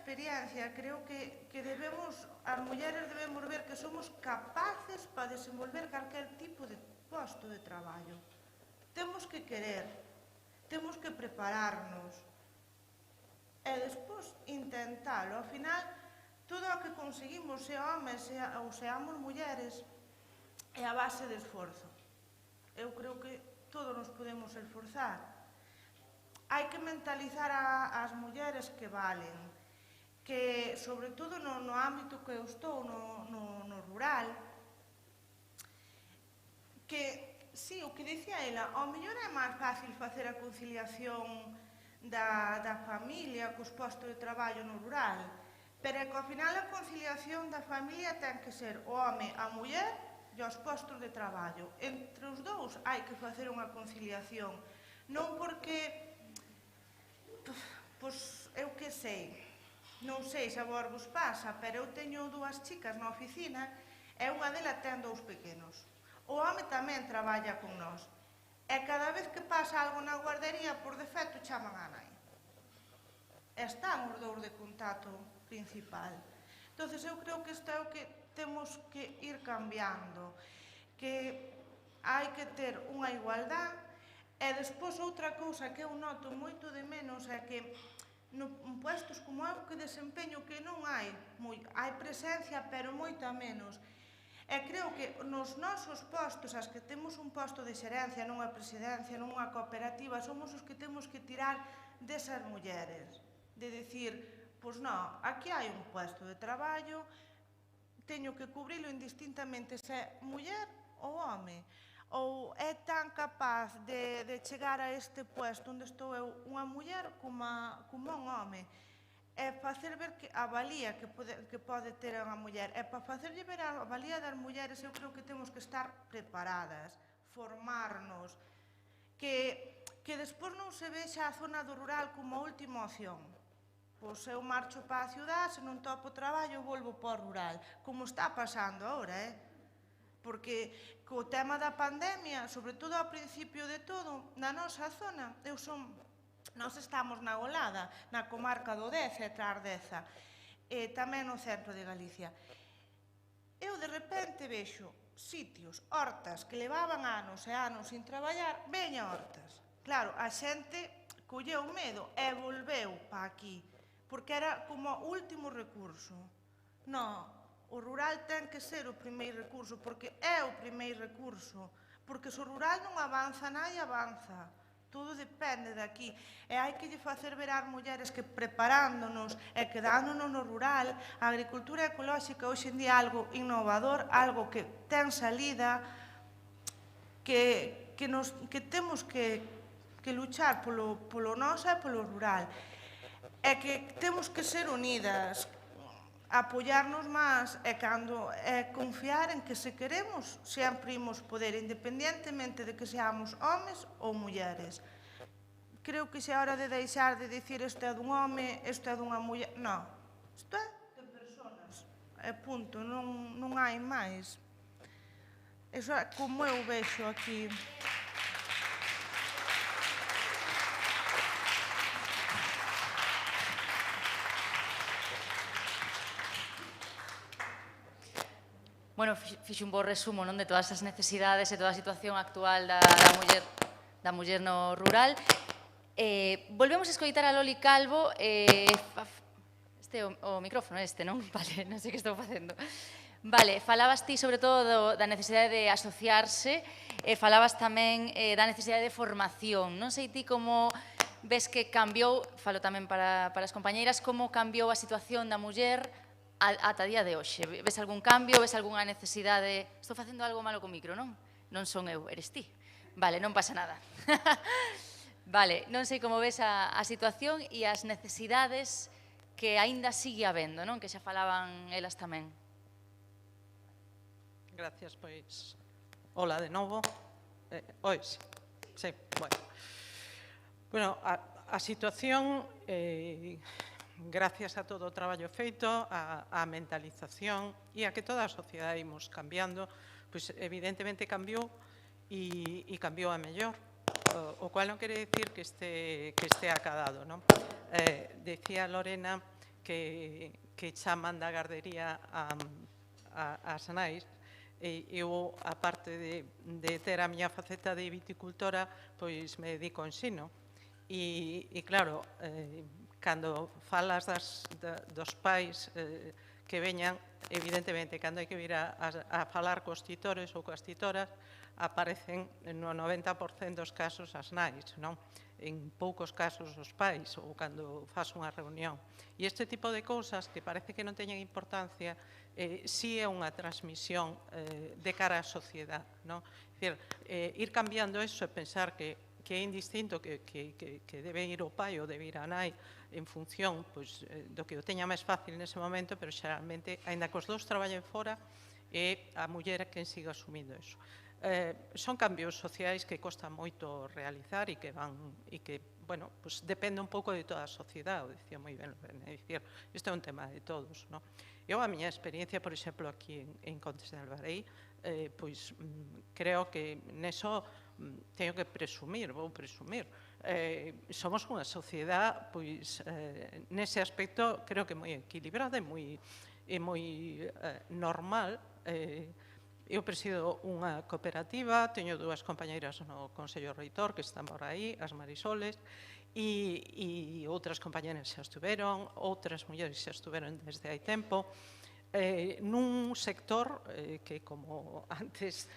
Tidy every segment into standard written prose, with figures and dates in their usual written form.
experiencia, creo que as mulleres debemos ver que somos capaces para desenvolver calquer tipo de posto de traballo. Temos que querer, temos que prepararnos e despois intentalo. Ao final, todo o que conseguimos, se homes ou seamos mulleres, é a base de esforzo. Eu creo que todos nos podemos esforzar. Hai que mentalizar as mulleres que valen, que, sobre todo no ámbito que eu estou, no rural, que, sí, o que dicía ela, ao mellor é máis fácil facer a conciliación da familia cos postos de traballo no rural, pero é que ao final a conciliación da familia ten que ser o home, a muller e os postos de traballo. Entre os dous hai que facer unha conciliación, non porque, pois, eu que sei, non sei se a vos pasa, pero eu teño dúas chicas na oficina e unha delas ten 2 pequenos. O home tamén traballa con nós. E cada vez que pasa algo na guardería, por defecto, chaman a nai. E están os 2 de contacto principal. Entón, eu creo que isto é o que temos que ir cambiando, que hai que ter unha igualdade. E despois outra cousa que eu noto moito de menos é que en puestos como eu que desempeño que non hai presencia, pero moita menos. E creo que nos nosos postos, as que temos un posto de xerencia nunha presidencia, nunha cooperativa, somos os que temos que tirar desas mulleres. De dicir, pois non, aquí hai un puesto de traballo, teño que cubrilo indistintamente se é muller ou home. Ou é tan capaz de chegar a este puesto onde estou eu unha muller como un home. É facer ver que a valía que pode ter unha muller. E para facerlle ver a valía das mulleres eu creo que temos que estar preparadas, formarnos, que despois non se vexa a zona do rural como a última opción. Pois eu marcho para a ciudad, se non topo traballo, volvo para o rural, como está pasando agora, porque co tema da pandemia, sobre todo ao principio de todo, na nosa zona, nós estamos na Golada, na comarca do Deza e Trardeza, e tamén no centro de Galicia. Eu de repente vexo sitios, hortas, que levaban anos e anos sin traballar, veña hortas. Claro, a xente colleu medo e volveu para aquí, porque era como o último recurso. Non, o rural ten que ser o primeiro recurso, porque é o primeiro recurso, porque se o rural non avanza, nai avanza. Todo depende de aquí. E hai que lle facer ver ás mulleres que preparándonos e quedándonos no rural, a agricultura ecolóxica hoxe en día é algo innovador, algo que ten salida, que temos que luchar polo noso e polo rural. E que temos que ser unidas, apoiarnos máis e confiar en que se queremos sempre imos poder, independentemente de que seamos homes ou mulleres. Creo que xa é hora de deixar de dicir isto é dun home, isto é dunha muller. Non, isto é de persoas. E punto, non hai máis. Iso é como eu vexo aquí. Bueno, fixe un bo resumo de todas as necesidades e toda a situación actual da muller no rural. Volvemos a escoitar a Loli Calvo. Este é o micrófono, non? Vale, non sei que estou facendo. Vale, falabas ti sobre todo da necesidade de asociarse e falabas tamén da necesidade de formación. Non sei ti como ves que cambiou, falo tamén para as compañeiras, como cambiou a situación da muller ata día de hoxe. Ves algún cambio, ves algunha necesidade? Estou facendo algo malo co micro, non? Non son eu, eres ti. Vale, non pasa nada. Vale, non sei como ves a situación e as necesidades que aínda sigue habendo, non? Que xa falaban elas tamén. Gracias, pois. Hola de novo. Ois. Sí, bueno. Bueno, a situación... gracias a todo o traballo feito, a mentalización e a que toda a sociedade imos cambiando, pois evidentemente cambiou e cambiou a mellor, o cual non quere dicir que este acadado, non? Decía Lorena que chaman da gardería as nais. Eu, aparte de ter a miña faceta de viticultora, pois me dedico ao ensino. E claro, cando falas dos pais que veñan, evidentemente, cando hai que vir a falar cos titores ou coas titoras, aparecen no 90% dos casos as nais, non? En poucos casos os pais, ou cando faz unha reunión. E este tipo de cousas que parece que non teñen importancia, sí é unha transmisión de cara á sociedade, non? É dicir, ir cambiando eso e pensar que é indistinto que debe ir o pai ou debe ir a nai en función do que o teña máis fácil nese momento, pero xeralmente, aínda que os dous traballen fora, é a muller quen siga asumindo eso. Son cambios sociais que costa moito realizar e que bueno, pues depende un pouco de toda a sociedade, o dicía moi ben, é dicir, isto é un tema de todos, non? Eu, a miña experiencia, por exemplo, aquí en Contes de Albarei, pois creo que neso teño que presumir, vou presumir. Somos unha sociedade, pois, nese aspecto, creo que moi equilibrada e moi normal. Eu presido unha cooperativa, teño dúas compañeiras no Consello Reitor que están por aí, as Marisoles, e outras compañeras xa estuveron, outras mulleres xa estuveron desde hai tempo, nun sector que, como antes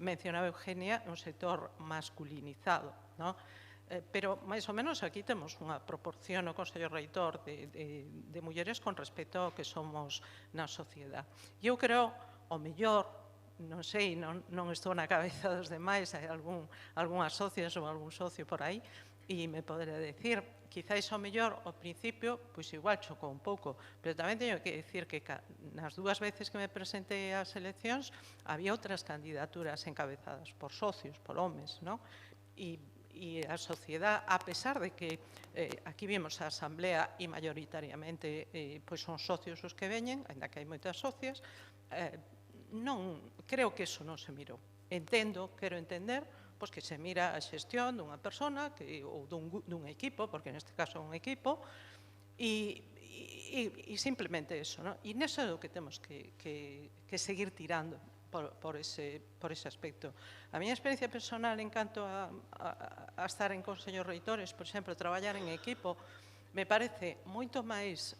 mencionaba Eugenia, é un sector masculinizado, non? Pero, máis ou menos, aquí temos unha proporción no Consello Reitor de mulleres con respecto ao que somos na sociedade. E eu creo, o mellor, non sei, non estou na cabeza dos demais, hai algunhas socias ou algún socio por aí, e me poderá decir, quizáis ao mellor, ao principio, pois igual chocou un pouco, pero tamén teño que decir que nas dúas veces que me presentei ás eleccións, había outras candidaturas encabezadas por socios, por homes, non? E a sociedade, a pesar de que aquí vimos a asamblea e maioritariamente pois son socios os que veñen, ainda que hai moitas socias, non, creo que eso non se mirou. Entendo, quero entender, pois que se mira a xestión dunha persona ou dun equipo, porque neste caso é un equipo, e simplemente eso, non? E neso é o que temos que seguir tirando por ese aspecto. A miña experiencia personal en canto a estar en consellos reitores, por exemplo, traballar en equipo, me parece moito máis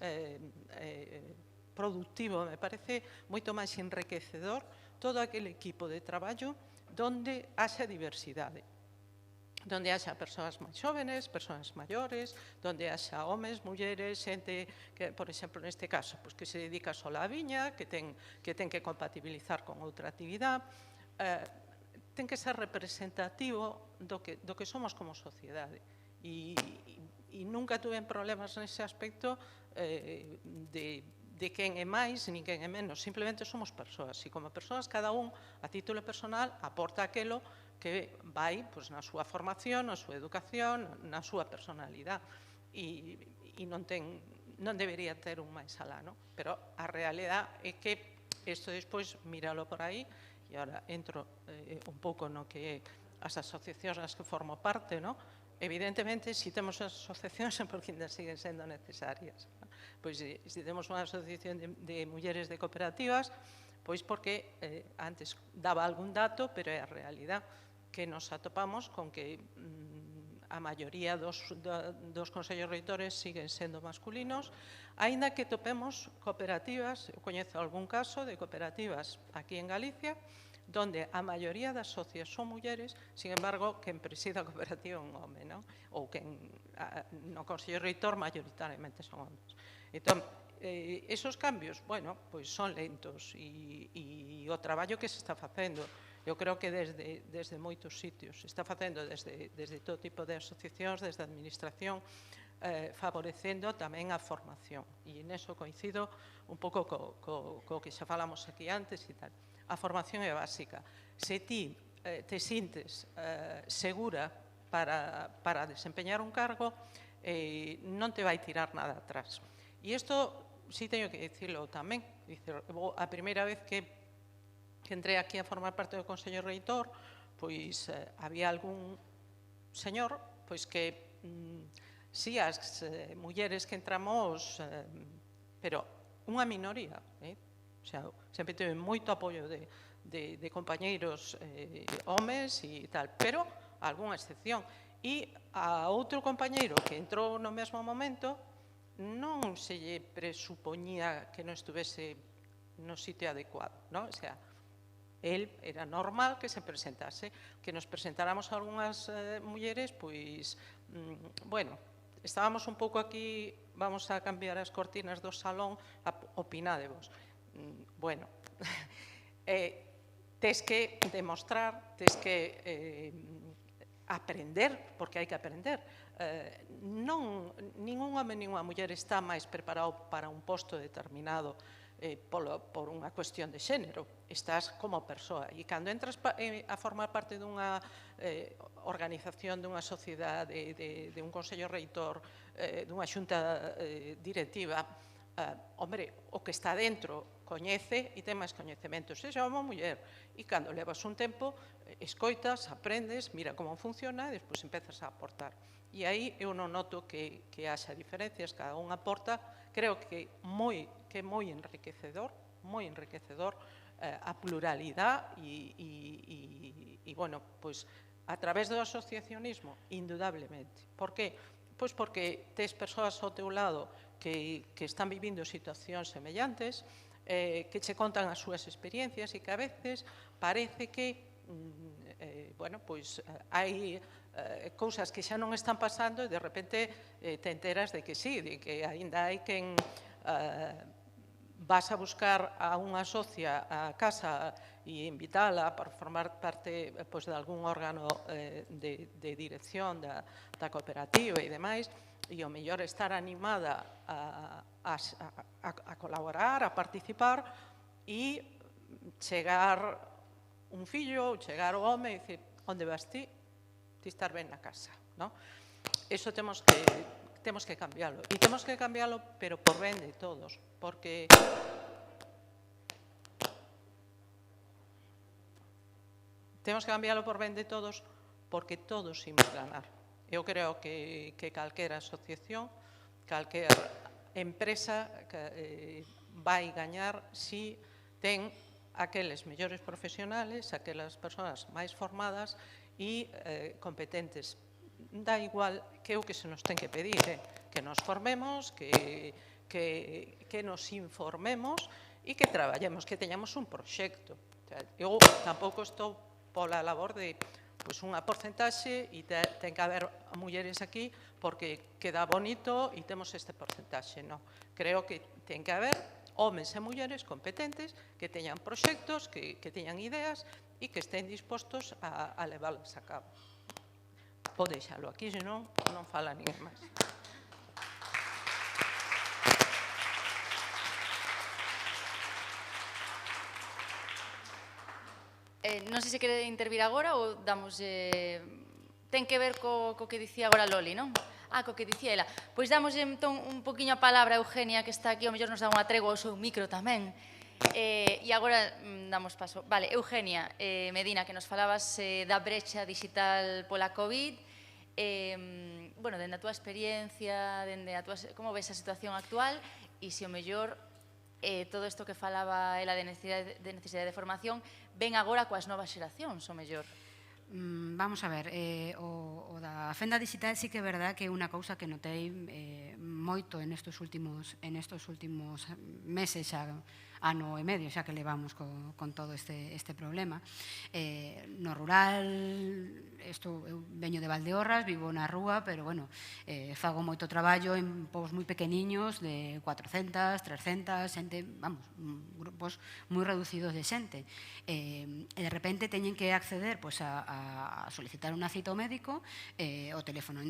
productivo, me parece moito máis enriquecedor todo aquele equipo de traballo donde haxa diversidade, donde haxa persoas máis xóvenes, persoas maiores, donde haxa homes, mulleres, xente que, por exemplo, neste caso, pues, que se dedica só á viña, que ten que compatibilizar con outra actividade, ten que ser representativo do que somos como sociedade. E nunca tuve problemas nese aspecto de quen é máis, nin quen é menos, simplemente somos persoas, e como persoas cada un, a título personal, aporta aquelo que vai na súa formación, na súa educación, na súa personalidade, e non debería ter un máis alá, non? Pero a realidade é que isto despois, míralo por aí, e agora entro un pouco no que é as asociacións nas que formo parte, non? Evidentemente, se temos as asociacións é porque ainda siguen sendo necesarias. Pois, se temos unha asociación de mulleres de cooperativas, pois porque antes daba algún dato, pero é a realidade que nos atopamos con que a maioría dos consellos reitores siguen sendo masculinos, aínda que topemos cooperativas, eu coñezo algún caso de cooperativas aquí en Galicia, donde a maioría das socias son mulleres, sin embargo, quen presida a cooperativa é un home, non? Ou quen no Consello Reitor maioritariamente son homes. Entón, esos cambios, bueno, pois son lentos e o traballo que se está facendo, eu creo que desde moitos sitios, se está facendo desde todo tipo de asociacións, desde a administración, favorecendo tamén a formación. E neso coincido un pouco co que xa falamos aquí antes e tal. A formación é básica. Se ti te sintes segura para desempeñar un cargo, non te vai tirar nada atrás. E isto, sí teño que dicirlo tamén, a primeira vez que entrei aquí a formar parte do Consello Reitor, pois había algún señor, pois que, si as mulleres que entramos pero unha minoría, o sea, sempre teve moito apoio de compañeiros homes e tal, pero algunha excepción. E a outro compañeiro que entrou no mesmo momento non se lle presupoñía que non estuvese no sitio adecuado, non? O sea, el era normal que se presentase, que nos presentáramos algunhas mulleres, pois, bueno, estábamos un pouco aquí, vamos a cambiar as cortinas do salón, opinádevos. Bueno, tes que demostrar, tes que aprender, porque hai que aprender. Ningún home nin unha muller está máis preparado para un posto determinado por unha cuestión de xénero. Estás como persoa. E cando entras a formar parte dunha organización, dunha sociedade, de un consello reitor, dunha xunta directiva, hombre, o que está dentro coñece e ten máis coñecementos, sexa home ou muller. E cando levas un tempo, escoitas, aprendes, mira como funciona e despois empezas a aportar. E aí eu non noto que haxa diferencias, cada un aporta, creo que é moi enriquecedor a pluralidade e, bueno, pois, a través do asociacionismo, indudablemente. Por que? Pois porque tes persoas ao teu lado que están vivindo situacións semellantes, que che contan as súas experiencias e que a veces parece que bueno, pois hai cousas que xa non están pasando e de repente te enteras de que sí, de que aínda hai quen vas a buscar a unha socia a casa e invitala para formar parte de algún órgano de dirección da cooperativa e demais, e o mellor estar animada a colaborar, a participar, e chegar un fillo ou chegar o home e dicir, onde vas ti? Ti estar ben na casa, non? Iso temos que cambiálo. E temos que cambiálo, pero por ben de todos, porque temos que cambiálo por ben de todos, porque todos imos ganar. Eu creo que calquera asociación, calquera empresa vai gañar se ten aqueles mellores profesionales, aquelas persoas máis formadas e competentes. Dá igual que é o que se nos ten que pedir, que nos formemos, que nos informemos e que traballemos, que teñamos un proxecto. Eu tampouco estou pola labor de unha porcentaxe e ten que haber mulleres aquí porque queda bonito e temos este porcentaxe. Non, creo que ten que haber homes e mulleres competentes que teñan proxectos, que teñan ideas e que estén dispostos a leválas a cabo. Pode deixalo aquí, senón non fala ninguén máis. Non sei se quere intervir agora ou damos... Ten que ver co que dicía agora Loli, non? Co que dicía ela. Pois damos entón un poquinho a palabra a Eugenia, que está aquí, ao mellor nos dá unha tregua ao seu micro tamén. E agora damos paso. Vale, Eugenia Medina, que nos falabas da brecha digital pola COVID. Bueno, dende a túa experiencia, como ves a situación actual e se o mellor todo isto que falaba ela de necesidade de formación ven agora coas novas xeracións, o mellor. Vamos a ver, o da fenda digital sí que é verdad que é unha cousa que notei moito en estos últimos meses, xa ano e medio xa que levamos con todo este problema. No rural, eu veño de Valdeorras, vivo na rúa, pero, bueno, fago moito traballo en povos moi pequeniños, de 400, 300, xente, vamos, grupos moi reducidos de xente. E de repente teñen que acceder a solicitar unha cita ao médico, o teléfono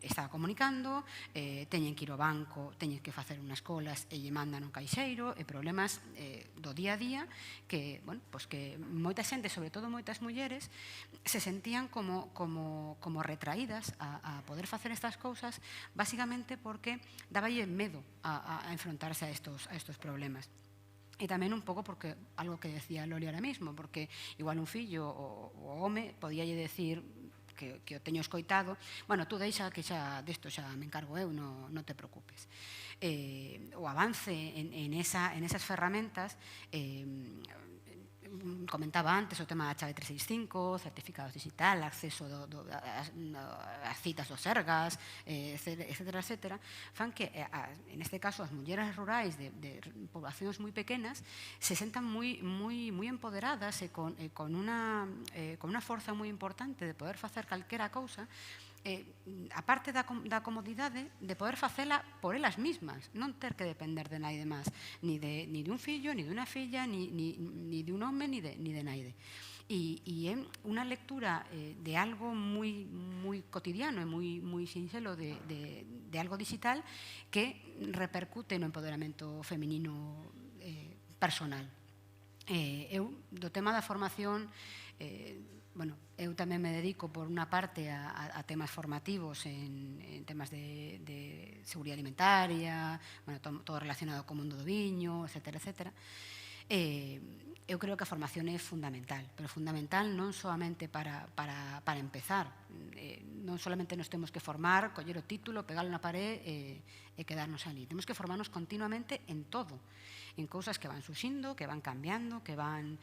está comunicando, teñen que ir ao banco, teñen que facer unhas colas e lle mandan o caixeiro, e problemas do día a día que moita xente, sobre todo moitas mulleres, se sentían como retraídas a poder facer estas cousas, basicamente porque daballe medo a enfrontarse a estos problemas. E tamén un pouco porque, algo que decía Loli ahora mismo, porque igual un fillo o home podíalle decir que o teño escoitado, bueno, tú deixa que xa desto xa me encargo eu, non te preocupes. o avance en esas ferramentas, comentaba antes o tema da chave 365, certificados digital, acceso ás citas do Sergas, etcétera, etcétera, fan que, en este caso, as mulleres rurais de poblacións moi pequenas se sentan moi empoderadas e con unha forza moi importante de poder facer calquera cousa, a parte da comodidade de poder facela por elas mismas, non ter que depender de naide máis, ni dun fillo, ni dunha filla, ni dun home, ni de naide. E é unha lectura de algo moi cotidiano e moi sinxelo de algo digital que repercute no empoderamento feminino personal. Eu, do tema da formación, eu tamén me dedico por unha parte a temas formativos en temas de seguridade alimentaria, todo relacionado co mundo do viño, etcétera, etcétera. Eu creo que a formación é fundamental, pero fundamental non solamente para empezar, non solamente nos temos que formar, coller o título, pegalo na pared e quedarnos ali. Temos que formarnos continuamente en todo, en cousas que van surxindo, que van cambiando, que van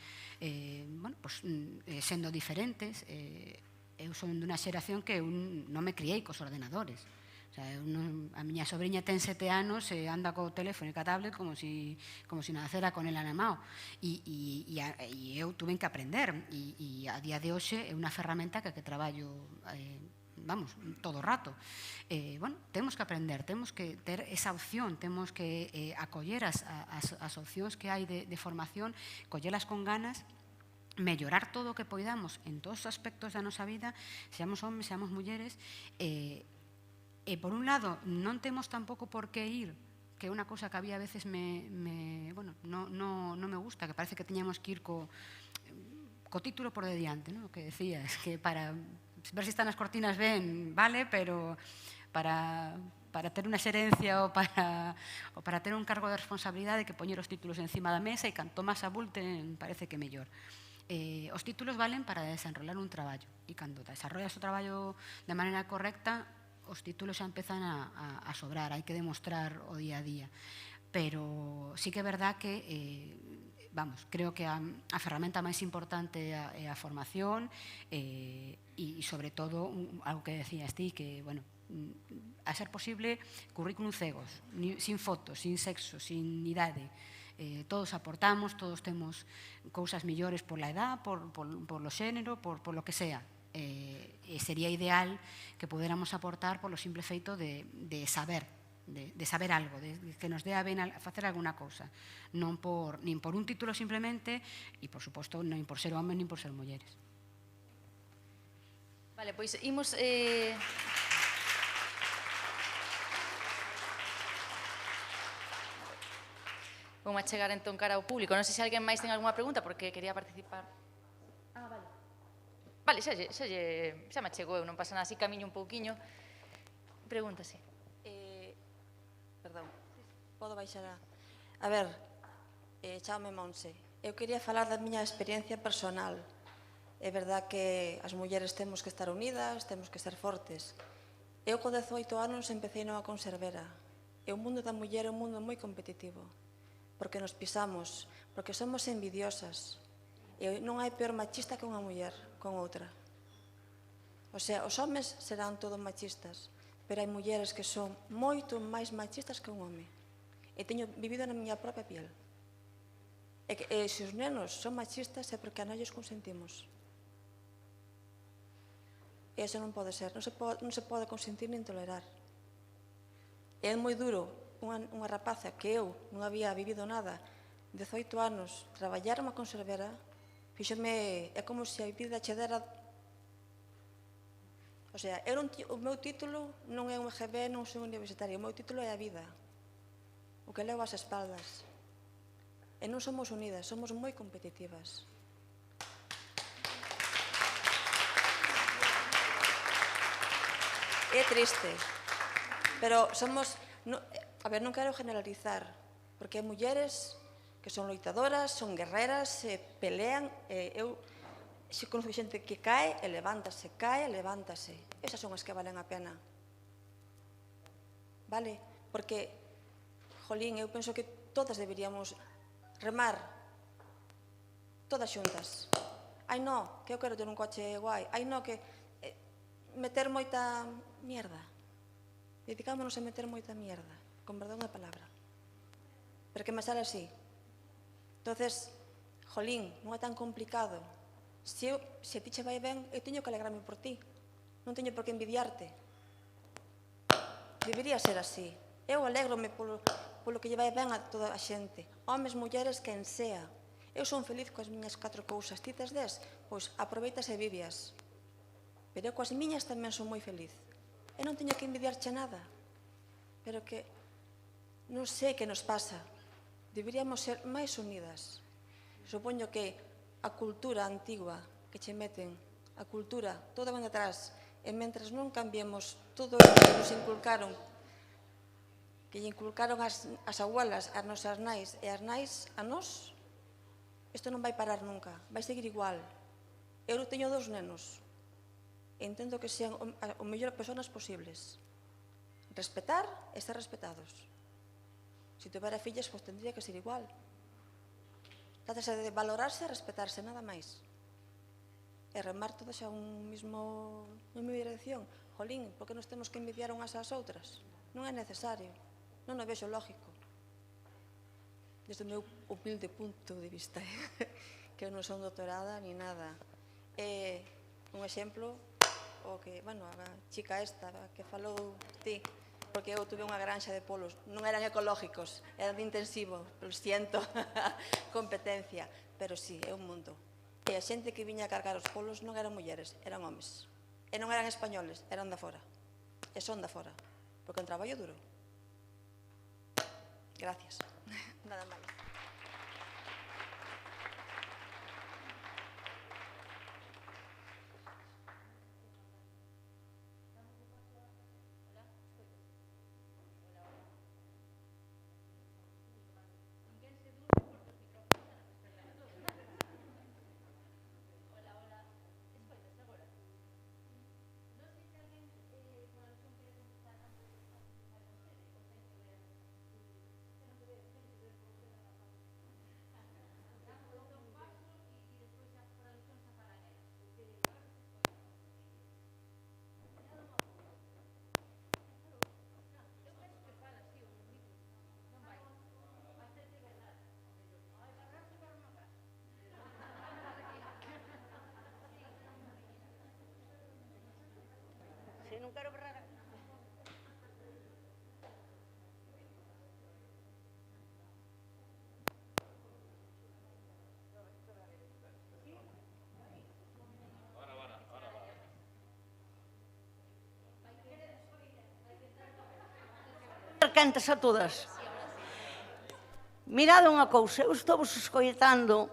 sendo diferentes. Eu son dunha xeración que non me criei cos ordenadores. A miña sobrinha ten 7 anos e anda co teléfono e ca tablet como si nacera con ela na mao. E eu tuve que aprender. E a día de hoxe é unha ferramenta que traballo todo o rato. Temos que aprender, temos que ter esa opción, temos que acoller as opcións que hai de formación, collelas con ganas, mellorar todo o que poidamos en todos os aspectos da nosa vida, seamos homes, seamos mulleres, e por un lado non temos tampouco por que ir, que é unha cousa que a veces non me gusta, que parece que teñamos que ir co título por de diante, o que decías, que para ver se están as cortinas ben, vale, pero para ter unha xerencia ou para ter un cargo de responsabilidade que poñer os títulos encima da mesa e canto máis abulten parece que mellor. Os títulos valen para desenrolar un traballo e cando desarrollas o traballo de maneira correcta os títulos xa empezan a sobrar, hai que demostrar o día a día. Pero sí que é verdad que creo que a ferramenta máis importante é a formación e, sobre todo, algo que decías ti, que, a ser posible, currículum cegos, sin fotos, sin sexo, sin idade. Todos aportamos, todos temos cousas millores pola edad, por lo xénero, por lo que sea. Sería ideal que poderamos aportar polo simple feito de saber, de saber algo, de que nos dea ben facer alguna cousa, nin por un título simplemente e, por suposto, nin por ser homes nin por ser mulleres. Vale, pois imos... Vamos a chegar entón cara ao público. Non sei se alguén máis ten algunha pregunta, porque quería participar. Vale. Vale, xa me chegou eu, non pasa nada, así camiño un pouquiño. Pregúntase. Perdón, podo baixar a ver, chame Monse. Eu quería falar da miña experiencia personal. É verdad que as mulleres temos que estar unidas, temos que ser fortes. Eu con 18 anos empecé nunha conservera. E o mundo da muller é un mundo moi competitivo, porque nos pisamos, porque somos envidiosas. E non hai peor machista que unha muller con outra. O sea, os homes serán todos machistas, pero hai mulleres que son moito máis machistas que un home. E teño vivido na miña propia piel. E se os nenos son machistas é porque a non lles consentimos. E iso non pode ser, non se pode consentir nin tolerar. E é moi duro unha rapaza que eu non había vivido nada, 18 anos, traballar unha conservera, fíxome, é como se a vida che dera. O sea, o meu título non é un EGB, non son universitaria, o meu título é a vida, o que levo ás espaldas. E non somos unidas, somos moi competitivas. É triste, pero somos... A ver, non quero generalizar, porque hai mulleres que son loitadoras, son guerreras, pelean, eu se conozco xente que cae e levántase, cae e levántase. Esas son as que valen a pena. Vale? Porque jolín, eu penso que todas deberíamos remar, todas xuntas. Ai, no, que eu quero ter un coche guai. Ai, no, que meter moita mierda. Dedicámonos a meter moita mierda, con perdón da palabra. Pero que me sale así. Entonces, jolín, non é tan complicado. Se a ti che vai ben, eu teño que alegrarme por ti. Non teño por que envidiarte. Debería ser así. Eu alegrome polo que lle vai ben a toda a xente. Homes, mulleres, quen sea. Eu son feliz coas miñas 4 cousas. Ti tes 10? Pois aproveitas e vivias. Pero eu coas miñas tamén son moi feliz. E non teño que envidiarche nada. Pero que non sei que nos pasa. Deberíamos ser máis unidas. Supoño que a cultura antigua que che meten, a cultura, toda ven atrás, e mentras non cambiemos todo o que nos inculcaron, que lle inculcaron as abuelas, as nosas nais e as nais a nós, isto non vai parar nunca, vai seguir igual. Eu teño 2 nenos e intento que sean o mellor persoas posibles. Respetar e ser respetados. Se tivera fillas, pois tendría que ser igual. Trátase de valorarse e respetarse, nada máis. E remar todos a unha mesma dirección. Jolín, por que nos temos que envidiar unhas ás outras? Non é necesario. Non o vexo lógico. Desde o meu humilde punto de vista, que eu non son doutorada ni nada. Un exemplo, o que, bueno, a chica esta que falou ti, porque eu tuve unha granxa de polos, non eran ecológicos, eran de intensivo, lo siento, competencia, pero sí, é un mundo. E a xente que viña a cargar os polos non eran mulleres, eran homes. E non eran españoles, eran da fora. E son da fora, porque é un traballo duro. Gracias. Nada máis. Non quero berrar. Cantas a todas. Mirade unha cousa, eu estou vos escoitando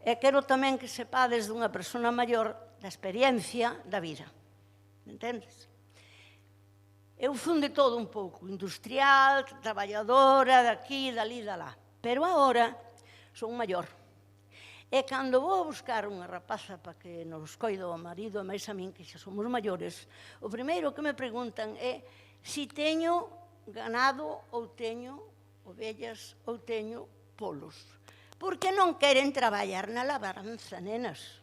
e quero tamén que sepades dunha persona maior da experiencia da vida. Entendes? Eu fun de todo un pouco, industrial, traballadora, daqui, dali, dalá. Pero agora son maior. E cando vou a buscar unha rapaza para que nos coido o marido e máis a min, que xa somos maiores, o primeiro que me preguntan é se teño ganado ou teño ovellas ou teño polos. Porque non queren traballar na labranza, nenas.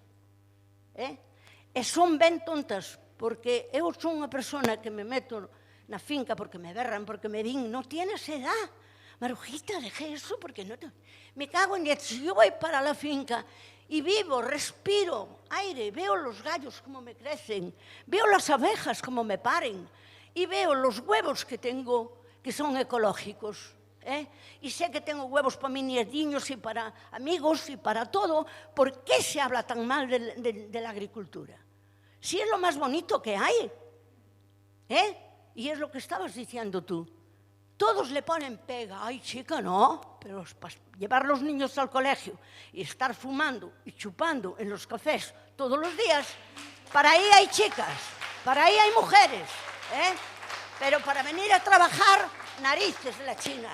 E son ben tontas, porque eu son unha persona que me meto na finca porque me berran, porque me din, non tienes edad, Marujita, deje eso porque no te... Me cago en 10, si yo voy para la finca y vivo, respiro aire, veo los gallos como me crecen, veo las abejas como me paren y veo los huevos que tengo que son ecológicos, y sé que tengo huevos para mis nietiños y para amigos y para todo. ¿Por qué se habla tan mal de la agricultura? Si es lo más bonito que hay, y es lo que estabas diciendo tú. Todos le ponen pega. Ay, chica, no, pero para llevar los niños al colegio y estar fumando y chupando en los cafés todos los días, para ahí hay chicas, para ahí hay mujeres, pero para venir a trabajar, narices de la China.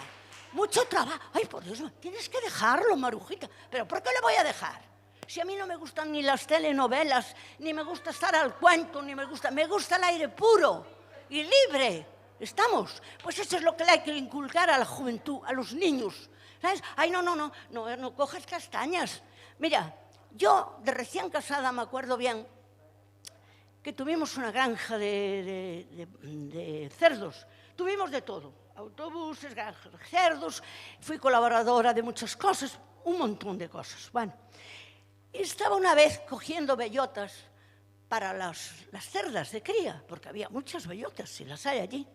Mucho trabajo. Ay, por Dios, tienes que dejarlo, Marujita. ¿Pero por qué le voy a dejar? Si a mí no me gustan ni las telenovelas, ni me gusta estar al cuento, ni me gusta el aire puro y libre. ¿Estamos? Pues eso es lo que le hay que inculcar a la juventud, a los niños. ¿Sabes? Ay, no cojas castañas. Mira, yo de recién casada me acuerdo bien que tuvimos una granja de cerdos. Tuvimos de todo, autobuses, granjas de cerdos, fui colaboradora de muchas cosas, un montón de cosas. Bueno, y estaba una vez cogiendo bellotas para las cerdas de cría, porque había muchas bellotas, si las hay allí.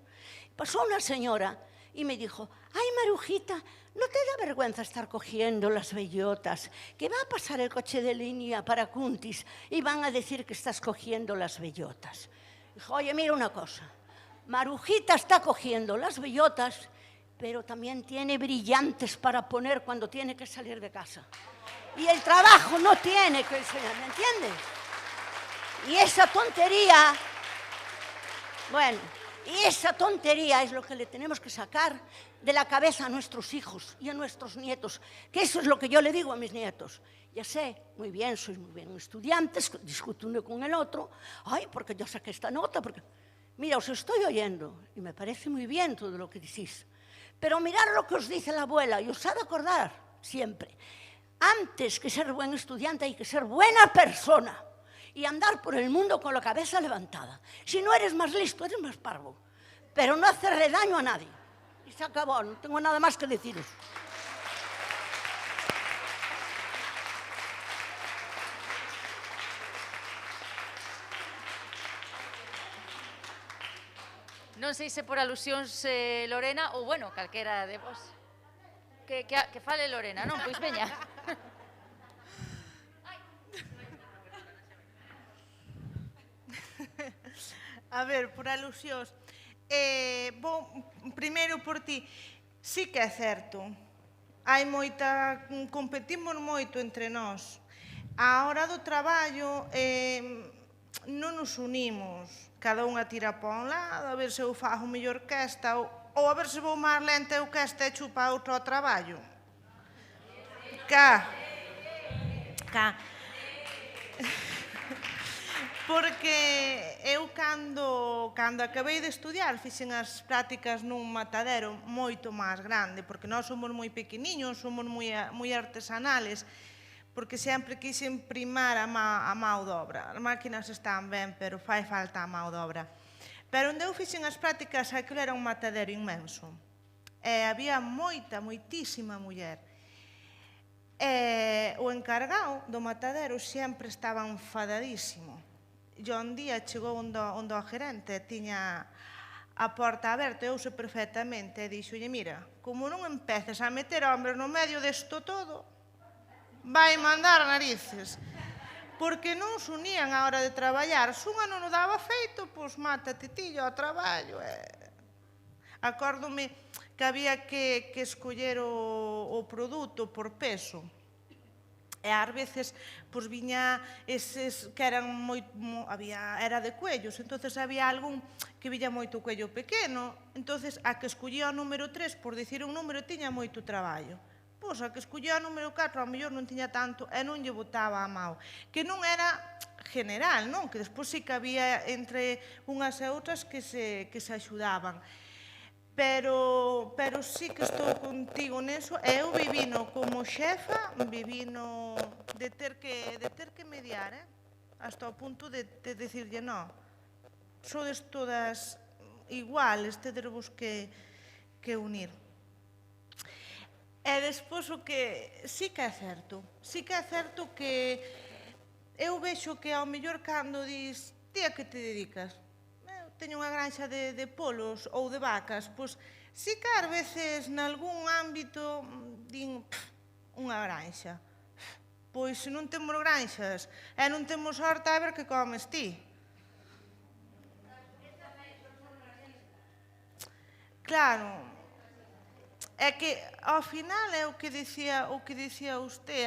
Pasó una señora y me dijo, ay, Marujita, ¿no te da vergüenza estar cogiendo las bellotas? Que va a pasar el coche de línea para Cuntis y van a decir que estás cogiendo las bellotas. Dijo, oye, mira una cosa, Marujita está cogiendo las bellotas, pero también tiene brillantes para poner cuando tiene que salir de casa. Y el trabajo no tiene que enseñar, ¿me entiendes? Y esa tontería, bueno, y esa tontería es lo que le tenemos que sacar de la cabeza a nuestros hijos y a nuestros nietos, que eso es lo que yo le digo a mis nietos. Ya sé, muy bien, sois muy bien estudiantes, discuto uno con el otro, ay, porque yo saqué esta nota, porque... Mira, os estoy oyendo y me parece muy bien todo lo que decís, pero mirad lo que os dice la abuela y os ha de acordar siempre. Antes que ser buen estudiante hay que ser buena persona y andar por el mundo con la cabeza levantada. Si no eres más listo, eres más parvo, pero no hacerle daño a nadie. Y se acabó, no tengo nada más que deciros. Non sei se por alusións, Lorena, ou, bueno, calquera de vos. Que fale Lorena, non? Pois veña. A ver, por alusións. Primeiro por ti, sí que é certo. Hai moita... Competimos moito entre nós. A hora do traballo non nos unimos. Cada unha tira para un lado, a ver se eu fago mellor que esta, ou a ver se vou máis lenta eu que esta e chupa outro ao traballo. Porque eu cando acabei de estudiar fixen as prácticas nun matadero moito máis grande, porque nós somos moi pequeniños, somos moi artesanales, porque sempre quixen primar a mão de obra. As máquinas están ben, pero fai falta a mão de obra. Pero onde eu fixen as prácticas, aquilo era un matadero inmenso. E había moitísima muller. E o encargado do matadero sempre estaba enfadadísimo. E un día chegou onde o gerente, tiña a porta aberta, eu sei perfectamente, e dixolle, mira, como non empeces a meter hombres no medio desto todo, vai mandar narices, porque non se unían á hora de traballar. Se unha non o daba feito, pois mátate ti ao traballo. Acórdome que había que escoller o produto por peso. E ás veces, pois viña eses que eran era de cuellos, entonces había algún que viña moito cuello pequeno, entonces a que escollía o número 3, por dicir un número, tiña moito traballo. Pois a que escollía o número 4, ao mellor non tiña tanto e non lle botaba a mão. Que non era general, non? Que despois sí que había entre unhas e outras que se axudaban. Pero sí que estou contigo neso. E eu vivino como xefa, vivino de ter que mediar, hasta o punto de decirlle, non, sodes todas iguales, tedervos que unir. E despois o que sí que é certo que eu vexo que ao mellor cando dis, ti a que te dedicas? Teño unha granxa de polos ou de vacas, pois sí que ás veces nalgún ámbito din unha granxa. Pois se non temos granxas e non temos horta, a ver que comes ti. Claro. É que, ao final, é o que dicía usted,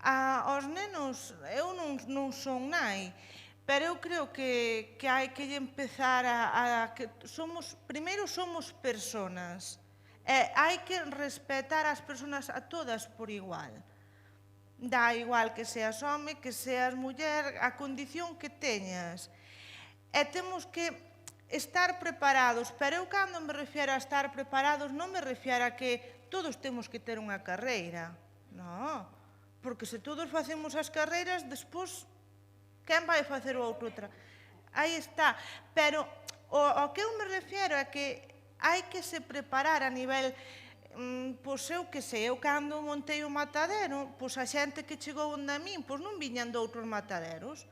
aos nenos, eu non son nai, pero eu creo que hai que empezar primeiro somos personas, e hai que respetar as personas a todas por igual. Dá igual que seas home, que seas muller, a condición que teñas. E temos que estar preparados, pero eu cando me refiero a estar preparados non me refiero a que todos temos que ter unha carreira, non, porque se todos facemos as carreiras, despois, quen vai facer o outro outra? Aí está, pero ao que eu me refiero é que hai que se preparar a nivel, pois eu que sei, eu cando montei o matadero, pois a xente que chegou onde a min, pois non viñan de outros mataderos,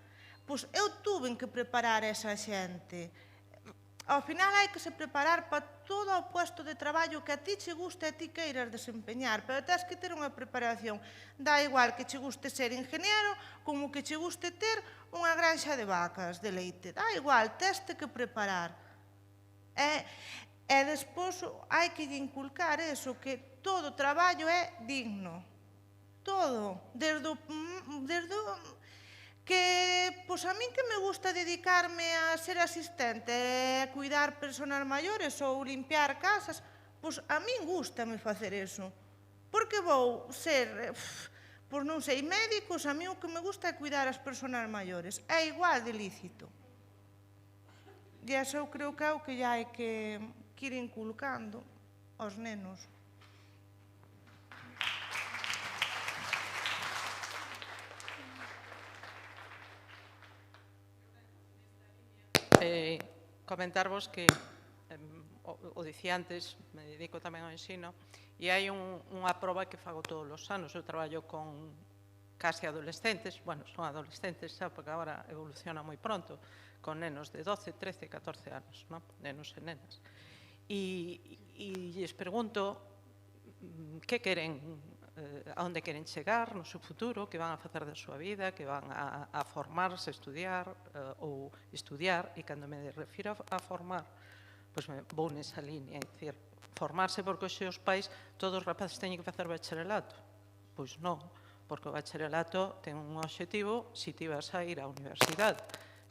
pois eu tuve que preparar esa xente. Ao final hai que se preparar para todo o puesto de traballo que a ti che guste e a ti queiras desempeñar, pero tens que ter unha preparación. Dá igual que che guste ser ingeniero como que che guste ter unha granxa de vacas de leite. Dá igual, teste que preparar. E despois hai que inculcar eso, que todo traballo é digno. Todo. Desde que, pois a min que me gusta dedicarme a ser asistente, a cuidar persoas maiores ou limpiar casas, pois a min gústame facer eso. Porque vou ser, pois non sei, médicos, a mí o que me gusta é cuidar as persoas maiores. É igual de lícito. E eso eu creo que é o que ya hai que ir inculcando aos nenos. Comentarvos que, o dicía antes, me dedico tamén ao ensino, e hai unha proba que fago todos os anos. Eu traballo con case adolescentes, bueno, son adolescentes xa, porque agora evoluciona moi pronto, con nenos de 12, 13, 14 anos, non? Nenos e nenas. E lles pregunto que queren, a onde queren chegar no seu futuro, que van a facer da súa vida, que van a formarse, estudiar ou estudiar, e cando me refiro a formar, pois vou nesa línea, é dicir, formarse porque hoxe os pais, todos os rapaces teñen que facer bacharelato. Pois non, porque o bacharelato ten un obxectivo se ti vas a ir á universidade.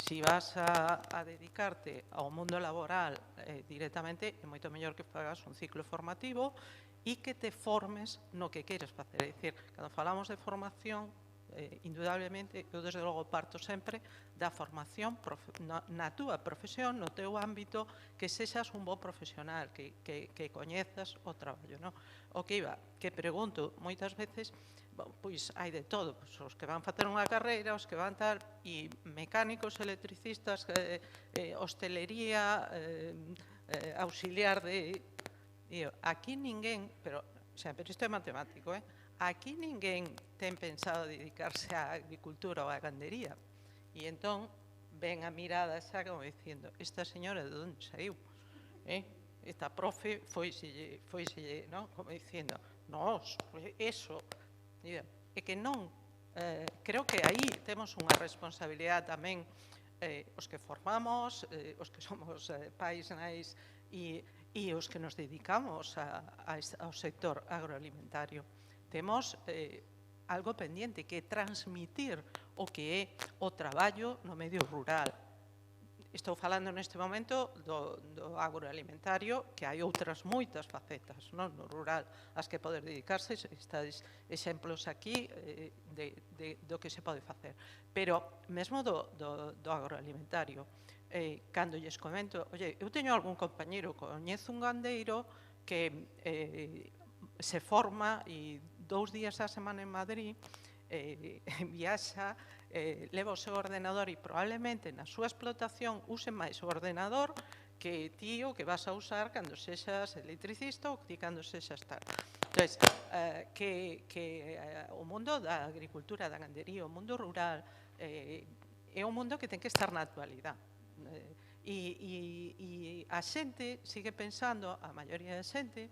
Se vas a dedicarte ao mundo laboral directamente, é moito mellor que fagas un ciclo formativo e que te formes no que queres facer. É dicir, cando falamos de formación, indudablemente, eu desde logo parto sempre da formación na túa profesión, no teu ámbito, que sexas un bo profesional, que coñezas o traballo. O que iba, que pregunto moitas veces, pois hai de todo, os que van facer unha carreira, os que van tal, e mecánicos, electricistas, hostelería, auxiliar de... Aquí ninguén, pero isto é matemático, aquí ninguén ten pensado dedicarse á agricultura ou á gandería. E entón ven a mirada xa como dicindo, esta señora de onde saiu? Esta profe foiselle, non? Como dicindo, nos, eso. É que non, creo que aí temos unha responsabilidade tamén os que formamos, os que somos pais, nais e os que nos dedicamos ao sector agroalimentario. Temos algo pendiente, que é transmitir o que é o traballo no medio rural. Estou falando neste momento do agroalimentario, que hai outras moitas facetas no rural ás que poder dedicarse. Estáis exemplos aquí do que se pode facer. Pero mesmo do agroalimentario, cando lles comento, oye, eu teño algún compañeiro, coñezo un gandeiro que se forma e 2 días á semana en Madrid, viaxa, leva o seu ordenador e probablemente na súa explotación use máis o ordenador que ti o que vas a usar cando sexas electricista ou ti cando sexas tal. Entón, que o mundo da agricultura, da gandería, o mundo rural, é un mundo que ten que estar na actualidade. E a xente sigue pensando, a maioría da xente,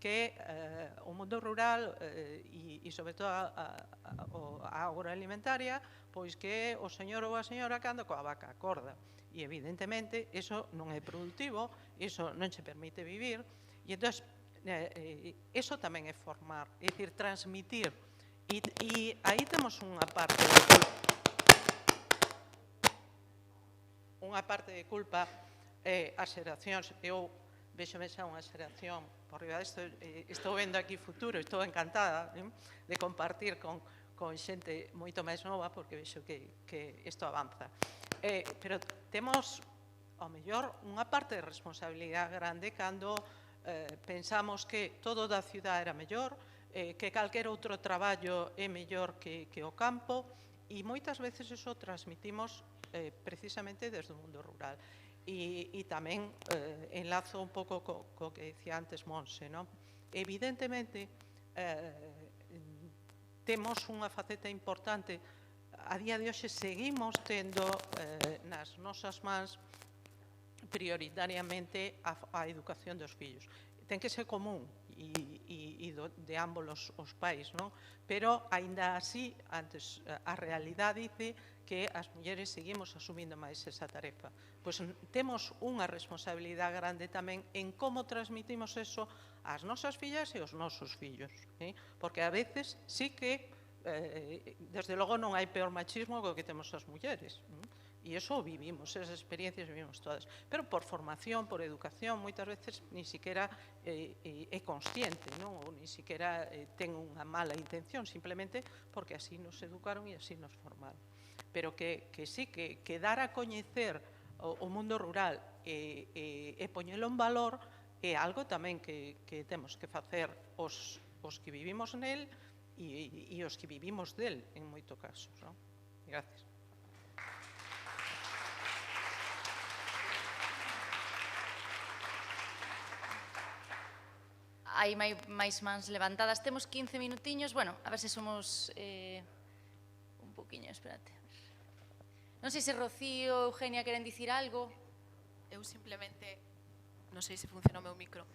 que o mundo rural e sobre todo a agroalimentaria, pois que o señor ou a señora que anda coa vaca a corda. E evidentemente iso non é productivo, iso non che permite vivir, e entón iso tamén é formar, é dicir, transmitir. E aí temos unha parte de culpa as xeracións. Eu vexome xa unha xeración por riba disto, estou vendo aquí futuro, estou encantada de compartir con xente moito máis nova, porque vexo que isto avanza. Pero temos ao mellor, unha parte de responsabilidade grande cando pensamos que todo da cidade era mellor, que calquer outro traballo é mellor que o campo, e moitas veces iso transmitimos precisamente desde o mundo rural. E tamén enlazo un pouco co que decía antes Monse, non? Evidentemente, temos unha faceta importante. A día de hoxe seguimos tendo nas nosas mans prioritariamente a educación dos fillos. Ten que ser común e de ambos os pais, non? Pero, aínda así, antes, a realidade dice que as mulleres seguimos asumindo máis esa tarefa. Pois temos unha responsabilidade grande tamén en como transmitimos eso ás nosas fillas e aos nosos fillos, porque a veces sí que, desde logo, non hai peor machismo que o que temos as mulleres, e iso vivimos, esas experiencias vivimos todas. Pero por formación, por educación, moitas veces ni siquiera é consciente, non? Ou ni siquiera ten unha mala intención, simplemente porque así nos educaron e así nos formaron. Pero que sí, que dar a coñecer o mundo rural e poñelo en valor é algo tamén que temos que facer os que vivimos nel e os que vivimos del, en moito casos, non? Gracias. Hai máis mans levantadas. Temos 15 minutiños. Bueno, a ver se somos un poquinho, espérate. Non sei se Rocío, Eugenia queren dicir algo. Eu simplemente, non sei se funciona o meu micro,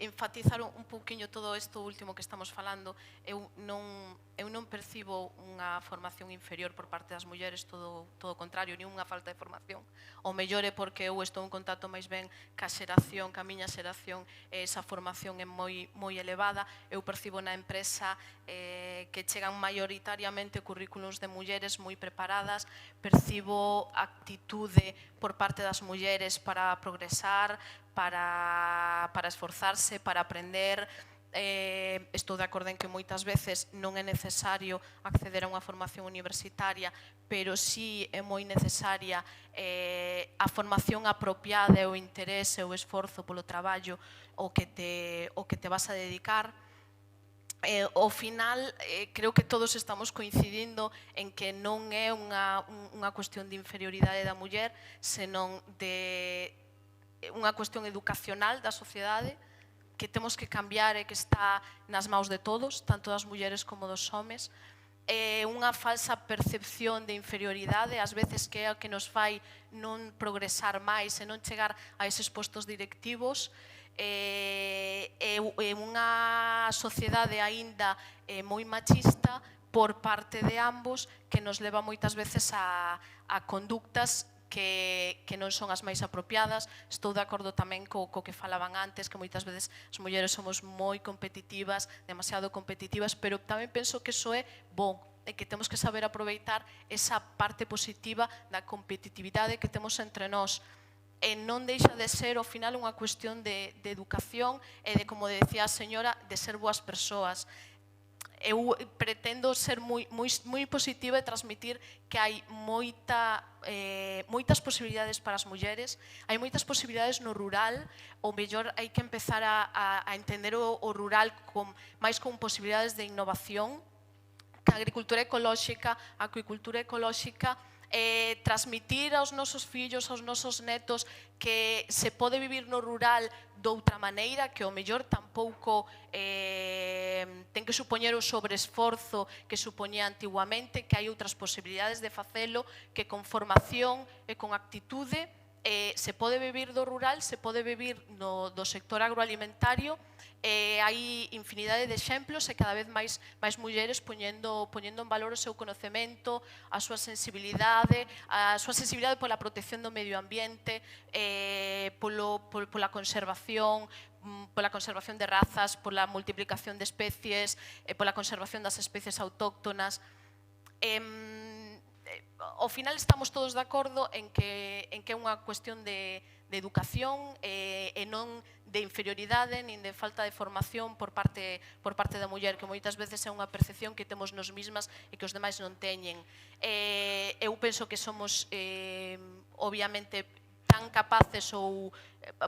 enfatizar un pouquiño todo isto último que estamos falando. Eu non percibo unha formación inferior por parte das mulleres, todo o contrario, ni unha falta de formación. O mellor é porque eu estou en contacto máis ben ca xeración, ca miña xeración, esa formación é moi elevada. Eu percibo na empresa que chegan maioritariamente currículos de mulleres moi preparadas, percibo actitude por parte das mulleres para progresar, para esforzarse, para aprender. Estou de acordo en que moitas veces non é necesario acceder a unha formación universitaria, pero sí é moi necesaria a formación apropiada e o interese, o esforzo polo traballo o que te vas a dedicar. Ao final, creo que todos estamos coincidindo en que non é unha cuestión de inferioridade da muller, senón de unha cuestión educacional da sociedade que temos que cambiar e que está nas maus de todos, tanto das mulleres como dos homes. Unha falsa percepción de inferioridade, ás veces que é o que nos fai non progresar máis e non chegar a eses postos directivos. Unha sociedade aínda moi machista por parte de ambos que nos leva moitas veces a conductas que non son as máis apropiadas. Estou de acordo tamén co que falaban antes, que moitas veces as mulleres somos moi competitivas, demasiado competitivas, pero tamén penso que iso é bo, e que temos que saber aproveitar esa parte positiva da competitividade que temos entre nós. E non deixa de ser, ao final, unha cuestión de educación e de, como decía a señora, de ser boas persoas. Eu pretendo ser moi positiva e transmitir que hai moitas posibilidades para as mulleres, hai moitas posibilidades no rural, ou mellor hai que empezar a entender o rural máis con posibilidades de innovación, que a agricultura ecolóxica, a acuicultura ecolóxica, transmitir aos nosos fillos, aos nosos netos, que se pode vivir no rural doutra maneira, que o mellor tampouco ten que supoñer o sobreesforzo que supoñía antiguamente, que hai outras posibilidades de facelo, que con formación e con actitude se pode vivir do rural, se pode vivir do sector agroalimentario. Hai infinidade de exemplos e cada vez máis mulleres poñendo en valor o seu conocemento, a súa sensibilidade pola protección do medio ambiente, pola conservación de razas, pola multiplicación de especies, pola conservación das especies autóctonas. Ao final estamos todos de acordo en que é unha cuestión de educación e non de inferioridade nin de falta de formación por parte da muller, que moitas veces é unha percepción que temos nos mismas e que os demais non teñen. Eu penso que somos, obviamente, tan capaces ou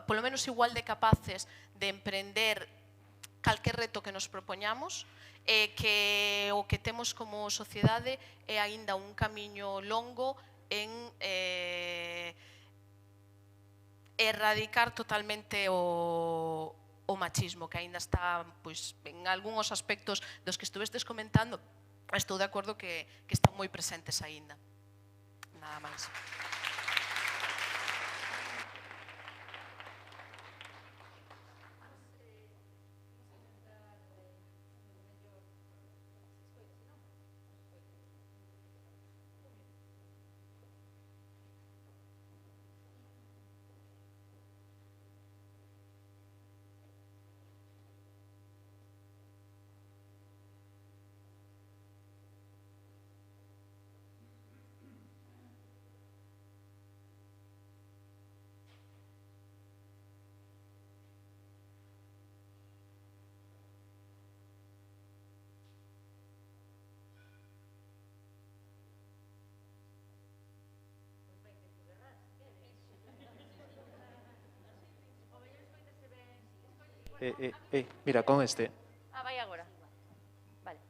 polo menos igual de capaces de emprender calquer reto que nos propoñamos, que o que temos como sociedade é aínda un camiño longo en erradicar totalmente o machismo, que aínda está en algúns aspectos dos que estuvestes comentando, estou de acordo que están moi presentes aínda. Nada máis. Mira, con este. Vai agora. Vale.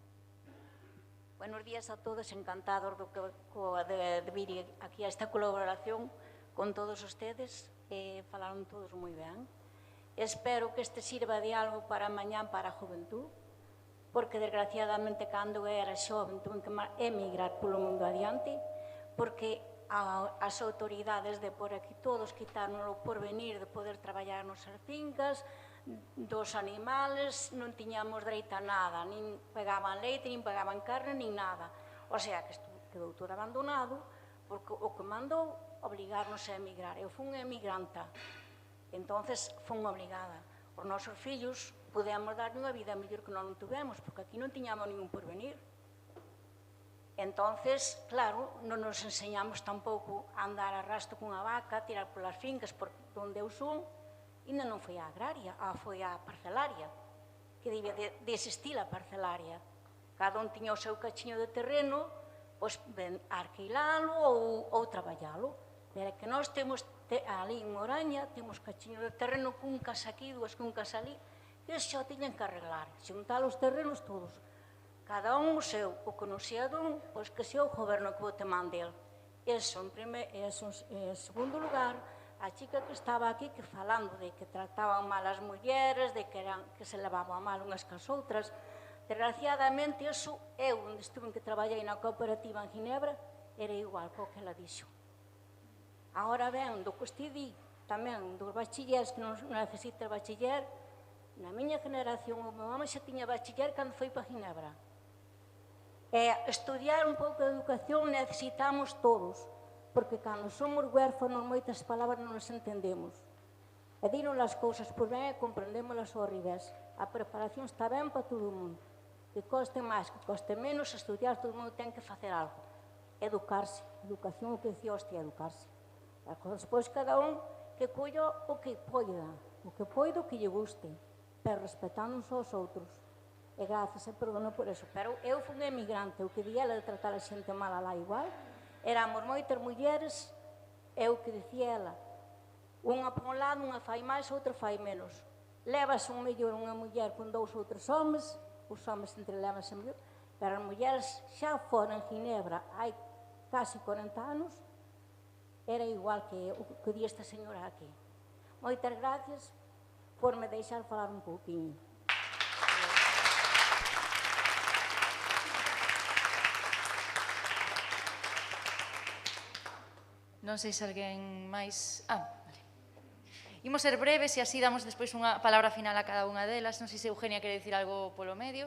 Buenos días a todos, encantados de vir aquí a esta colaboración con todos ustedes. Falaron todos moi ben. Espero que este sirva de algo para mañán para a juventud, porque desgraciadamente cando era xoven tuve que emigrar polo mundo adiante, porque as autoridades de por aquí todos quitaron o porvenir de poder traballar nos fincas, dos animales, non tiñamos dereito a nada, nin pegaban leite, nin pegaban carne, nin nada. O sea, que quedou todo abandonado, porque o que mandou obligarnos a emigrar. Eu fui unha emigranta, entonces fui obligada. Os nosos fillos podemos dar unha vida mellor que non tuvemos, porque aquí non tiñamos ningún porvenir. Entonces, claro, non nos enseñamos tampouco a andar a rasto cunha vaca, a tirar polas fincas, porque onde eu son, ainda non foi a agraria, foi a parcelaria, que debía de existir a parcelaria. Cada un tiña o seu cachiño de terreno, pois arquilalo ou traballalo. Pero que nós temos ali en Moraña, temos cachiño de terreno cuncas aquí, duas cuncas ali, que xa tiñen que arreglar, xuntar os terrenos todos. Cada un o seu, o que non sea dun, pois que sea o goberno que vote mande el. Eso, en segundo lugar, a chica que estaba aquí que falando de que trataban mal as mulleres, de que se levaban mal unhas cas outras. Desgraciadamente, eso, eu, onde estuve que traballei na cooperativa en Ginebra, era igual co que ela dixo. Agora ben, do que este di, tamén dos bachilleres que non necesita bachiller, na miña generación, o meu home xa tiña bachiller cando foi para Ginebra. Estudiar un pouco de educación necesitamos todos, porque cando somos huérfanos moitas palabras non nos entendemos. E dinos as cousas por ben e comprendémolas ao revés. A preparación está ben para todo o mundo. Que coste máis, que coste menos, estudiar, todo o mundo ten que facer algo. Educarse. Educación, o que decía hostia, educarse. Despois cada un que colla o que poida, o que poida o que lle guste, pero respetando uns aos outros. E grazas, e perdono por eso. Pero eu fui emigrante, o que di ela de tratar a xente mala lá igual. Éramos moitas mulleres, é o que dicía ela, unha por un lado, unha fai máis, outra fai menos. Levas un mellor unha muller con dous ou tres homes, os homes entre levanse mellor, pero as mulleres xa fora en Ginebra hai casi 40 anos, era igual que o que di esta señora aquí. Moitas gracias por me deixar falar un pouquinho. Non sei se alguén máis... Vale. Imos ser breves e así damos despois unha palabra final a cada unha delas. Non sei se Eugenia quere dicir algo polo medio.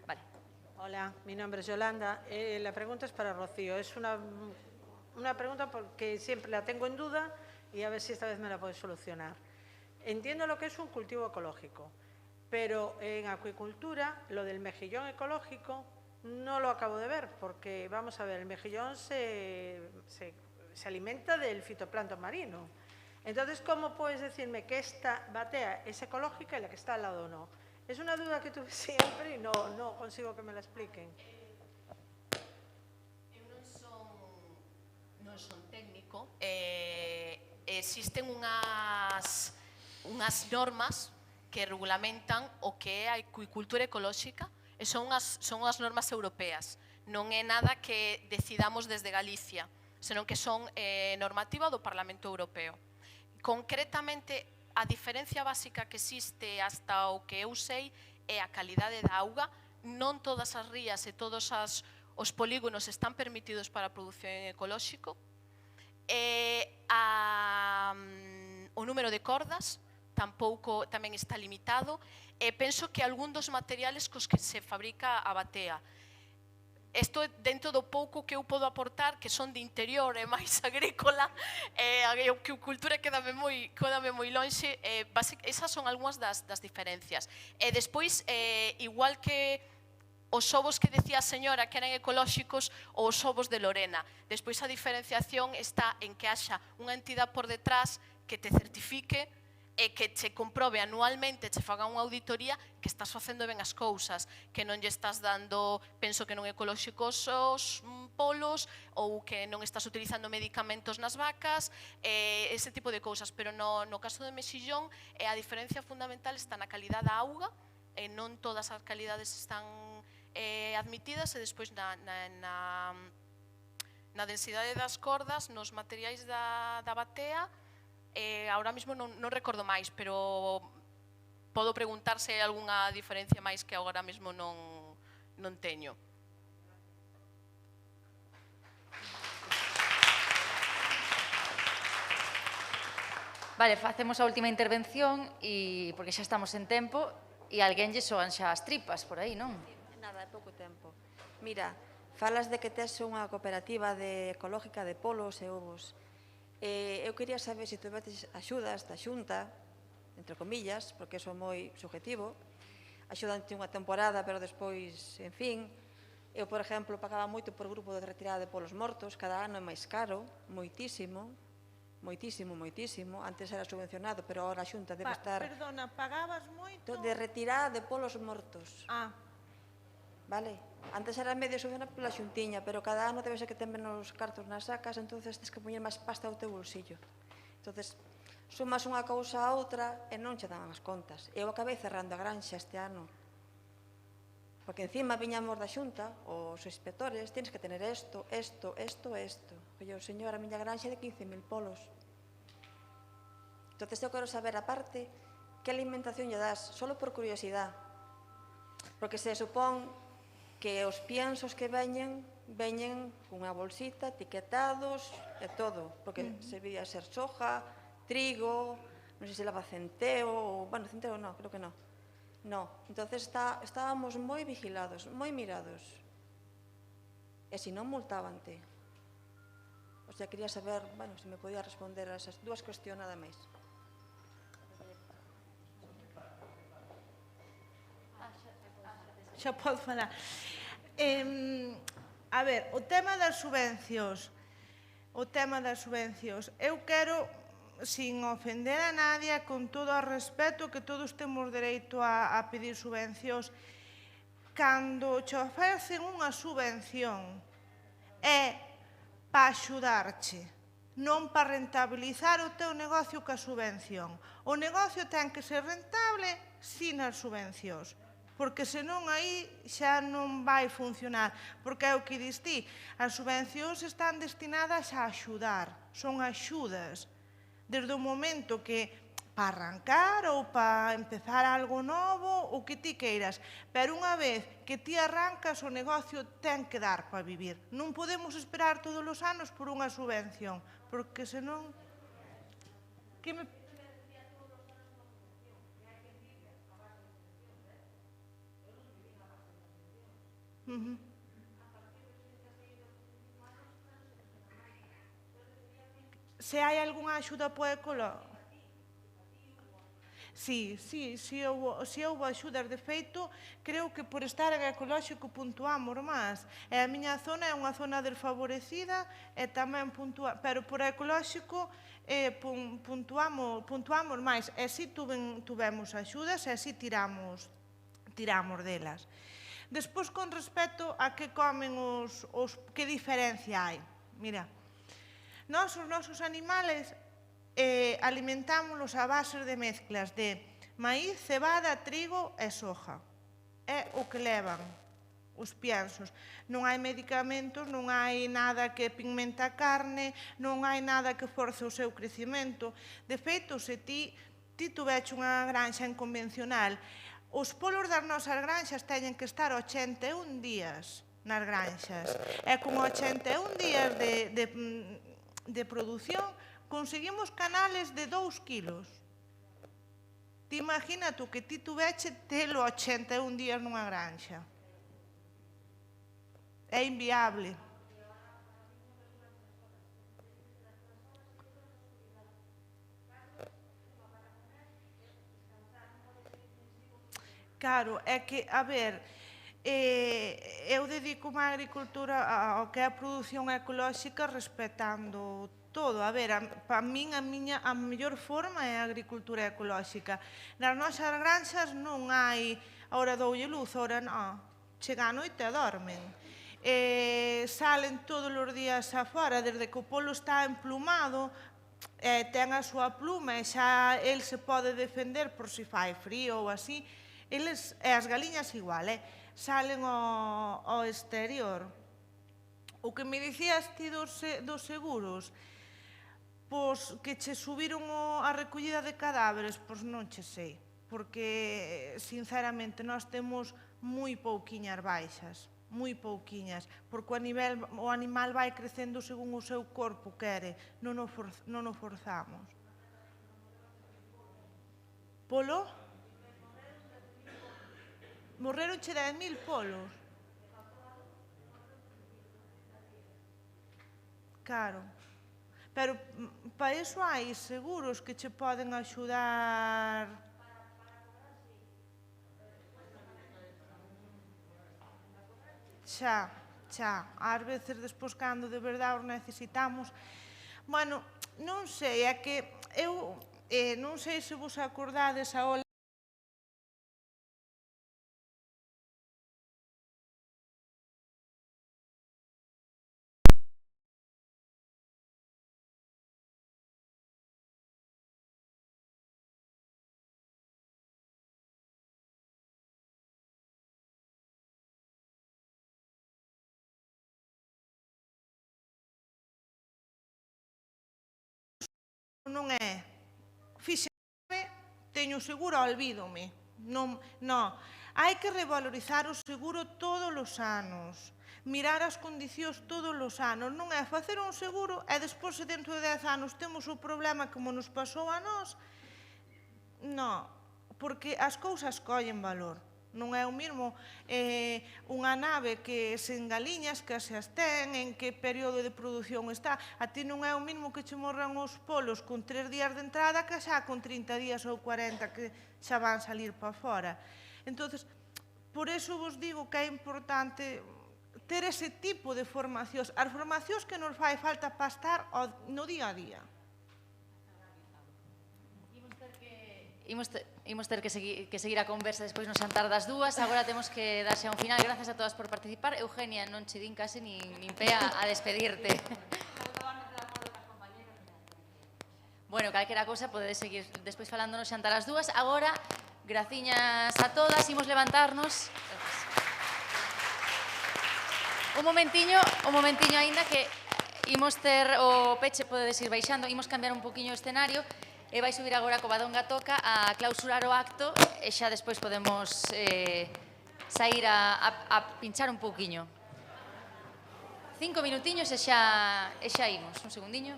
Vale. Hola, mi nombre es Yolanda. La pregunta es para Rocío. Es una pregunta porque siempre la tengo en duda y a ver si esta vez me la puedes solucionar. Entiendo lo que es un cultivo ecológico, pero en acuicultura lo del mejillón ecológico no lo acabo de ver, porque vamos a ver, el mejillón se alimenta del fitoplancton marino. Entonces, ¿cómo puedes decirme que esta batea es ecológica y la que está al lado no? Es una duda que tuve siempre y no consigo que me la expliquen. Eu non son técnico, existen unhas normas que regulamentan o que é a acuicultura ecolóxica e son as normas europeas. Non é nada que decidamos desde Galicia, senón que son normativa do Parlamento Europeo. Concretamente, a diferencia básica que existe hasta o que eu sei é a calidade da auga. Non todas as rías e todos os polígonos están permitidos para a produción ecolóxico. O número de cordas tamén está limitado, e penso que algún dos materiales cos que se fabrica a batea. Isto é dentro do pouco que eu podo aportar, que son de interior e máis agrícola, a agricultura quédame moi lonxe. Esas son algunhas das diferencias. E despois, igual que os ovos que decía a señora que eran ecolóxicos ou os ovos de Lorena, despois a diferenciación está en que haxa unha entidade por detrás que te certifique e que che comprobe anualmente, che faga unha auditoría que estás facendo ben as cousas, que non lle estás dando, penso que non ecolóxicos os polos, ou que non estás utilizando medicamentos nas vacas, ese tipo de cousas. Pero no caso de Mexillón, a diferencia fundamental está na calidad da auga, non todas as calidades están admitidas, e despois na densidade das cordas, nos materiais da batea. Ahora mismo non recordo máis, pero podo preguntar se hai algunha diferencia máis que agora mesmo non teño. Vale, facemos a última intervención, porque xa estamos en tempo, e alguén lle soan xa as tripas por aí, non? Nada, é pouco tempo. Mira, falas de que tes unha cooperativa ecológica de polos e ovos. Eu quería saber se tuvetes axudas da Xunta, entre comillas, porque eso é moi subjetivo. Axudante unha temporada, pero despois, en fin. Eu, por exemplo, pagaba moito por grupo de retirada de polos mortos, cada ano é máis caro, moitísimo, moitísimo, moitísimo. Antes era subvencionado, pero agora a Xunta debe estar... Perdona, pagabas moito? De retirada de polos mortos. Vale? Antes era medio subvencionado pola xuntiña, pero cada ano debe ser que ten menos cartos nas sacas, entonces tens que poñer máis pasta ao teu bolsillo. Entonces, sumas unha cousa a outra e non che dan as contas. Eu acabei cerrando a granxa este ano, porque encima viñamos da xunta, os inspectores, tens que tener isto, isto, isto e isto. Oye, o señor, a miña granxa é de 15.000 polos. Entonces, eu quero saber, aparte, que alimentación lle das, solo por curiosidade, porque se supón que os piensos que veñen cunha bolsita, etiquetados e todo, porque se debía ser soja, trigo, non sei se leva centeo, bueno, centeo non, creo que non. Non, entonces estábamos moi vigilados, moi mirados. E se non multábante. O sea, quería saber, bueno, se me podía responder a esas dúas cuestións nada máis. Xa podo falar. A ver, o tema das subvencións. Eu quero, sin ofender a nadie, con todo o respeto, que todos temos dereito a pedir subvencións. Cando che ofrecen unha subvención, é para axudarche, non para rentabilizar o teu negocio ca subvención. O negocio ten que ser rentable sin as subvencións, porque senón aí xa non vai funcionar, porque é o que dis ti, as subvencións están destinadas a axudar, son axudas, desde o momento que para arrancar ou para empezar algo novo, o que ti queiras, pero unha vez que ti arrancas, o negocio ten que dar para vivir. Non podemos esperar todos os anos por unha subvención, porque senón... Que me... Se hai algunha axuda para o ecolóxico? Si houve axudas. De feito, creo que por estar en ecolóxico puntuamos máis. E a miña zona é unha zona desfavorecida e tamén puntuamos, pero por ecolóxico puntuamos máis. E si tuvemos axudas e si tiramos delas. Despois, con respecto a que comen que diferencia hai? Mira, os nosos animales alimentámonos a base de mezclas de maíz, cebada, trigo e soja. É o que levan os piensos. Non hai medicamentos, non hai nada que pigmenta a carne, non hai nada que force o seu crecimento. De feito, se ti tuveche unha granxa en convencional, os polos das nosas granxas teñen que estar 81 días nas granxas. E con 81 días de produción conseguimos canales de 2 kilos. Ti imagina tú que ti tuveche telo 81 días nunha granxa. É inviable. Claro, é que, a ver, eu dedico-me á agricultura, ao que é a produción ecolóxica, respetando todo. A ver, para min a mellor forma é a agricultura ecolóxica. Nas nosas granxas non hai, ora doulle luz, ora non, chega a noite e dormen. Salen todos os días afora, desde que o polo está emplumado, ten a súa pluma e xa el se pode defender por si fai frío ou así. Eles, e as galiñas igual, salen ao exterior. O que me dicías ti dos seguros, pois que che subiron a recollida de cadáveres, pois non che sei, porque, sinceramente, nós temos moi pouquiñas baixas, moi pouquiñas, porque o animal vai crecendo según o seu corpo quere, non o forzamos. Polo? Morreronche 10.000 polos. Claro. Pero para iso hai seguros que che poden axudar. Xa. Ás veces, despois, cando de verdade os necesitamos. Bueno, non sei, é que eu non sei se vos acordades a ola non é fíxame, teño seguro, olvídome. Non, hai que revalorizar o seguro todos os anos, mirar as condicións todos os anos, non é facer un seguro e despois dentro de 10 anos temos o problema como nos pasou a nós. Non, porque as cousas collen valor. Non é o mesmo unha nave que sen galiñas, que se as ten, en que período de produción está. A ti non é o mesmo que che morran os polos con 3 días de entrada que xa con 30 días ou 40 que xa van salir para fora. Entón, por iso vos digo que é importante ter ese tipo de formacións. As formacións que nos fai falta para estar no día a día. Imos ter que seguir a conversa despois no xantar das dúas. Agora temos que darse a un final. Grazas a todas por participar. Eugenia, non che din case nin pé a despedirte. Bueno, calquera cousa podedes seguir despois falando no xantar as dúas. Agora, graciñas a todas. Imos levantarnos. Un momentiño aínda que imos ter o peche, podedes ir baixando. Imos cambiar un poquinho o escenario. E vai subir agora co Badonga Toca a clausurar o acto e xa despois podemos sair a pinchar un pouquiño. 5 minutiños e xa imos. Un segundiño.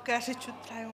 Que has hecho trae